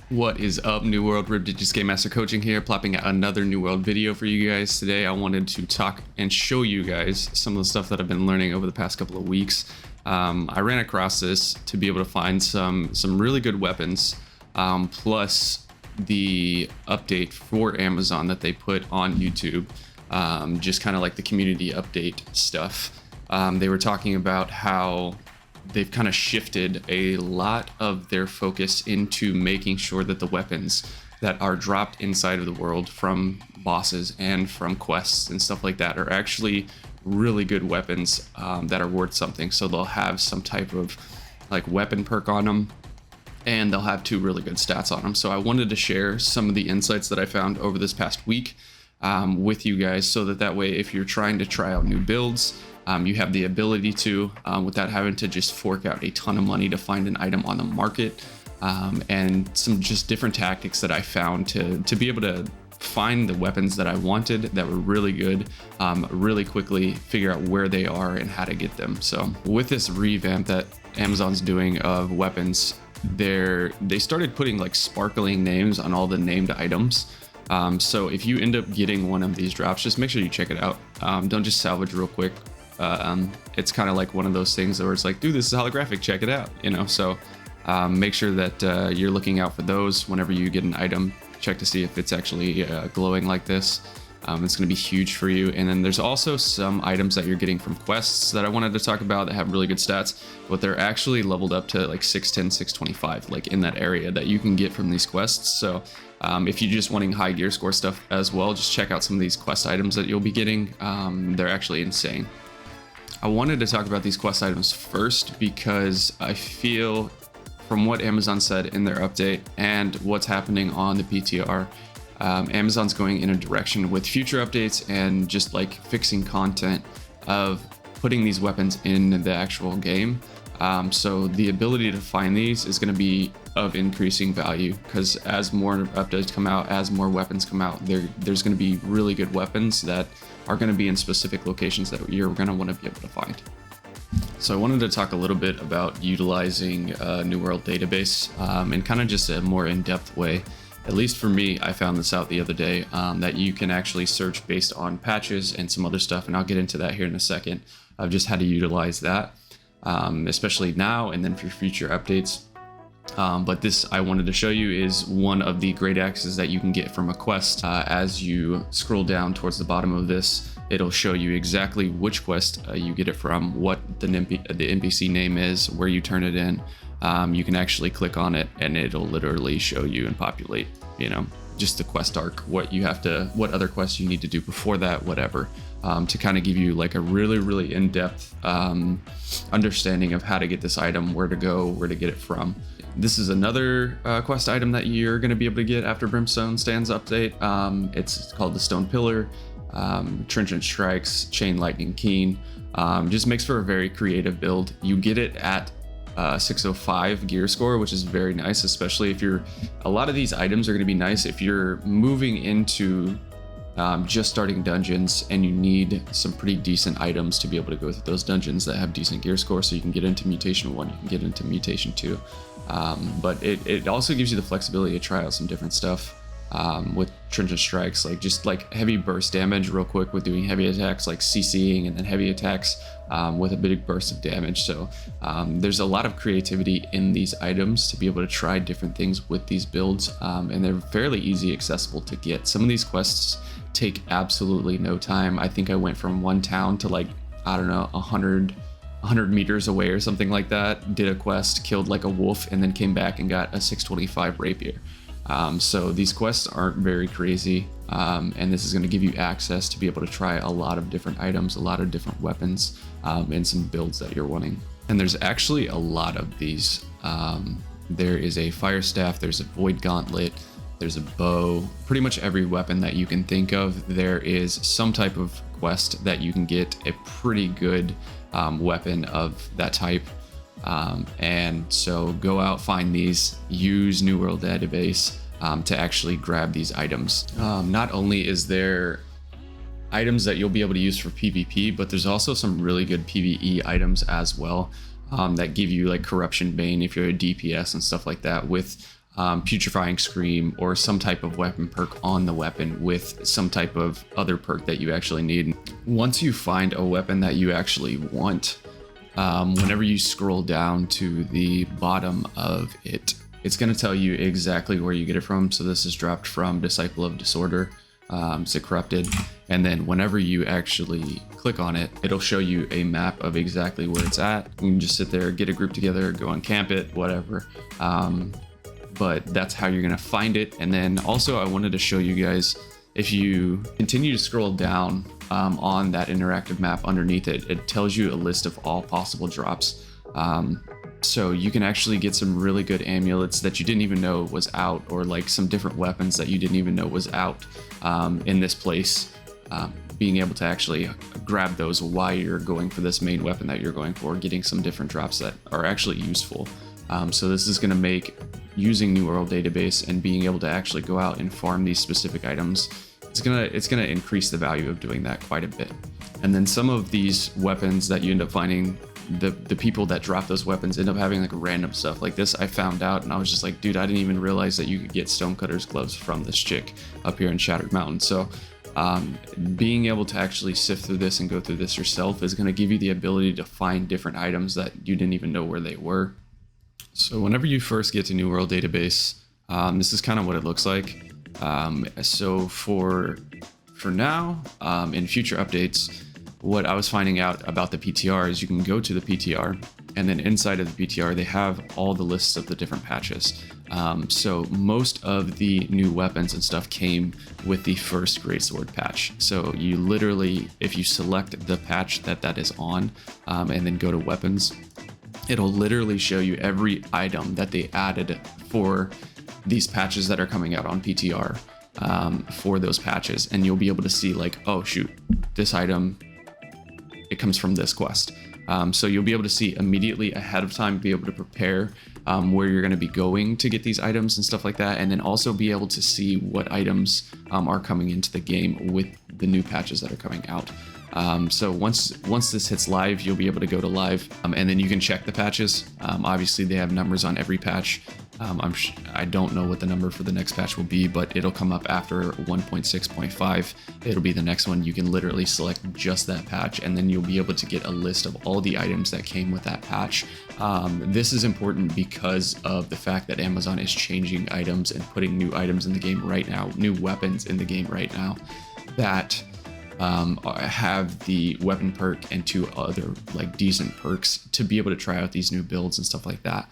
What is up, New World? Digits Game Master Coaching here, plopping out another New World video for you guys. Today I wanted to talk and show you guys some of the stuff that I've been learning over the past couple of weeks. I ran across this to be able to find some really good weapons, plus the update for Amazon that they put on YouTube, just kind of like the community update stuff. They were talking about how they've kind of shifted a lot of their focus into making sure that the weapons that are dropped inside of the world from bosses and from quests and stuff like that are actually really good weapons that are worth something. So they'll have some type of like weapon perk on them, and they'll have two really good stats on them. So I wanted to share some of the insights that I found over this past week with you guys, so that way if you're trying to try out new builds, you have the ability to, without having to just fork out a ton of money to find an item on the market, and some just different tactics that I found to be able to find the weapons that I wanted that were really good, really quickly, figure out where they are and how to get them. So with this revamp that Amazon's doing of weapons, they started putting like sparkling names on all the named items. So if you end up getting one of these drops, just make sure you check it out. Don't just salvage real quick. It's kind of like one of those things where it's like, dude, this is holographic, check it out, you know. So make sure that you're looking out for those whenever you get an item. Check to see if it's actually glowing like this. It's going to be huge for you. And then there's also some items that you're getting from quests that I wanted to talk about that have really good stats, but they're actually leveled up to like 610, 625, like in that area that you can get from these quests. So if you're just wanting high gear score stuff as well, just check out some of these quest items that you'll be getting. They're actually insane. I wanted to talk about these quest items first because I feel, from what Amazon said in their update and what's happening on the PTR, Amazon's going in a direction with future updates and just like fixing content of putting these weapons in the actual game. So the ability to find these is going to be of increasing value, because as more updates come out, as more weapons come out, there's going to be really good weapons that are going to be in specific locations that you're going to want to be able to find. So I wanted to talk a little bit about utilizing New World database in kind of just a more in-depth way. At least for me, I found this out the other day, that you can actually search based on patches and some other stuff, and I'll get into that here in a second of just how to utilize that, especially now and then for future updates. But this I wanted to show you is one of the great axes that you can get from a quest. As you scroll down towards the bottom of this, it'll show you exactly which quest you get it from, what the NPC name is, where you turn it in. You can actually click on it and it'll literally show you and populate, you know, just the quest arc, what other quests you need to do before that, whatever, to kind of give you like a really in-depth understanding of how to get this item, where to go, where to get it from. This is another quest item that you're going to be able to get after Brimstone Stands update. It's called the Stone Pillar. Trenchant Strikes, Chain Lightning Keen. Just makes for a very creative build. You get it at 605 gear score, which is very nice, especially if a lot of these items are going to be nice if you're moving into just starting dungeons and you need some pretty decent items to be able to go through those dungeons that have decent gear score, so you can get into Mutation 1, you can get into Mutation 2. But it also gives you the flexibility to try out some different stuff with Trenchant Strikes, like just like heavy burst damage real quick with doing heavy attacks, like CCing, and then heavy attacks with a big burst of damage. So there's a lot of creativity in these items to be able to try different things with these builds, and they're fairly easy accessible to get. Some of these quests take absolutely no time. I think I went from one town to like, I don't know, 100 meters away or something like that, did a quest, killed like a wolf, and then came back and got a 625 rapier. So these quests aren't very crazy, and this is going to give you access to be able to try a lot of different items, a lot of different weapons, and some builds that you're wanting. And there's actually a lot of these. There is a fire staff, there's a void gauntlet, there's a bow, pretty much every weapon that you can think of. There is some type of quest that you can get a pretty good weapon of that type. And so go out, find these, use New World database to actually grab these items. Not only is there items that you'll be able to use for PvP, but there's also some really good PvE items as well, that give you like Corruption Bane if you're a DPS and stuff like that, with putrefying scream or some type of weapon perk on the weapon with some type of other perk that you actually need. Once you find a weapon that you actually want, whenever you scroll down to the bottom of it, it's going to tell you exactly where you get it from. So this is dropped from Disciple of Disorder, so corrupted. And then whenever you actually click on it, it'll show you a map of exactly where it's at. You can just sit there, get a group together, go and camp it, whatever. But that's how you're going to find it. And then also I wanted to show you guys, if you continue to scroll down on that interactive map underneath it, it tells you a list of all possible drops. So you can actually get some really good amulets that you didn't even know was out, or like some different weapons that you didn't even know was out in this place. Being able to actually grab those while you're going for this main weapon that you're going for, getting some different drops that are actually useful. So this is going to make using New World Database and being able to actually go out and farm these specific items, it's gonna increase the value of doing that quite a bit. And then some of these weapons that you end up finding, the people that drop those weapons end up having like random stuff like this. I found out and I was just like, dude, I didn't even realize that you could get Stonecutter's gloves from this chick up here in Shattered Mountain. So being able to actually sift through this and go through this yourself is going to give you the ability to find different items that you didn't even know where they were. So whenever you first get to New World Database, this is kind of what it looks like. So for now, in future updates, what I was finding out about the PTR is you can go to the PTR, and then inside of the PTR, they have all the lists of the different patches. So most of the new weapons and stuff came with the first Greatsword patch. So you literally, if you select the patch that is on, and then go to weapons, it'll literally show you every item that they added for these patches that are coming out on PTR for those patches. And you'll be able to see like, oh shoot, this item, it comes from this quest. So you'll be able to see immediately ahead of time, be able to prepare where you're going to be going to get these items and stuff like that. And then also be able to see what items are coming into the game with the new patches that are coming out. So once this hits live, you'll be able to go to live, and then you can check the patches. Obviously they have numbers on every patch. I don't know what the number for the next patch will be, but it'll come up after 1.6.5. It'll be the next one. You can literally select just that patch, and then you'll be able to get a list of all the items that came with that patch. This is important because of the fact that Amazon is changing items and putting new items in the game right now, new weapons in the game right now, that have the weapon perk and 2 other like decent perks to be able to try out these new builds and stuff like that.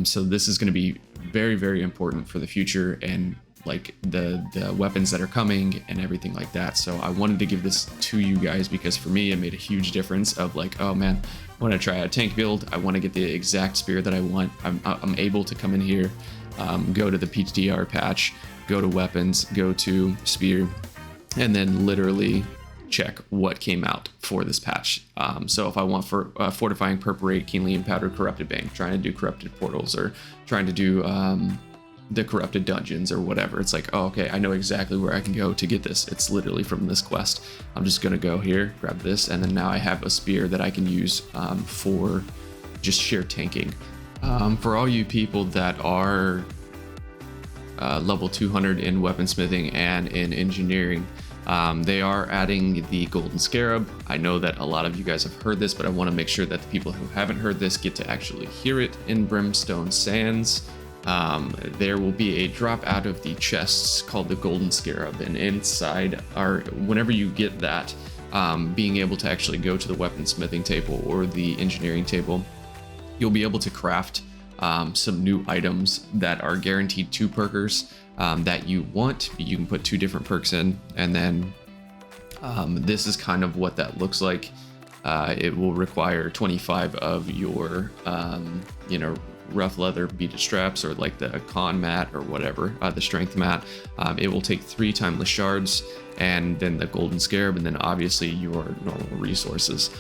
So this is going to be very, very important for the future and like the weapons that are coming and everything like that. So I wanted to give this to you guys because for me, it made a huge difference of like, oh man, I want to try a tank build. I want to get the exact spear that I want. I'm able to come in here, go to the PTR patch, go to weapons, go to spear, and then literally check what came out for this patch. So if I want for fortifying perforate, keenly powdered corrupted bank, trying to do corrupted portals, or trying to do the corrupted dungeons or whatever, it's like, oh, okay, I know exactly where I can go to get this. It's literally from this quest. I'm just gonna go here, grab this, and then now I have a spear that I can use for just sheer tanking. For all you people that are level 200 in weaponsmithing and in engineering, they are adding the Golden Scarab. I know that a lot of you guys have heard this, but I want to make sure that the people who haven't heard this get to actually hear it in Brimstone Sands. There will be a drop out of the chests called the Golden Scarab, and inside whenever you get that, being able to actually go to the weaponsmithing table or the engineering table, you'll be able to craft some new items that are guaranteed 2 perkers that you want. You can put 2 different perks in, and then this is kind of what that looks like. It will require 25 of your rough leather beaded straps, or like the con mat or whatever, the strength mat. It will take 3 timeless shards, and then the Golden Scarab, and then obviously your normal resources.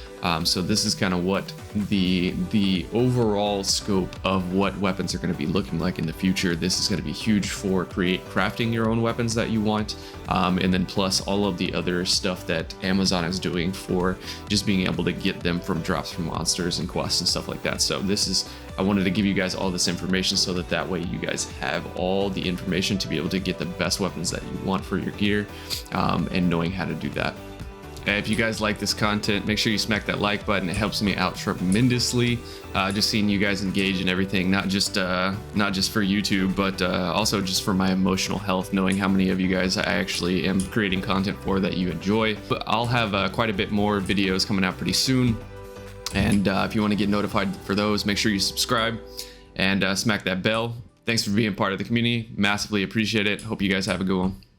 So this is kind of what the overall scope of what weapons are going to be looking like in the future. This is going to be huge for crafting your own weapons that you want, and then plus all of the other stuff that Amazon is doing for just being able to get them from drops from monsters and quests and stuff like that. So this is I wanted to give you guys all this information so that way you guys have all the information to be able to get the best weapons that you want for your gear, and knowing how to do that. If you guys like this content, make sure you smack that like button. It helps me out tremendously. Just seeing you guys engage in everything, not just for YouTube, but also just for my emotional health, knowing how many of you guys I actually am creating content for that you enjoy. But I'll have quite a bit more videos coming out pretty soon. And if you want to get notified for those, make sure you subscribe and smack that bell. Thanks for being part of the community. Massively appreciate it. Hope you guys have a good one.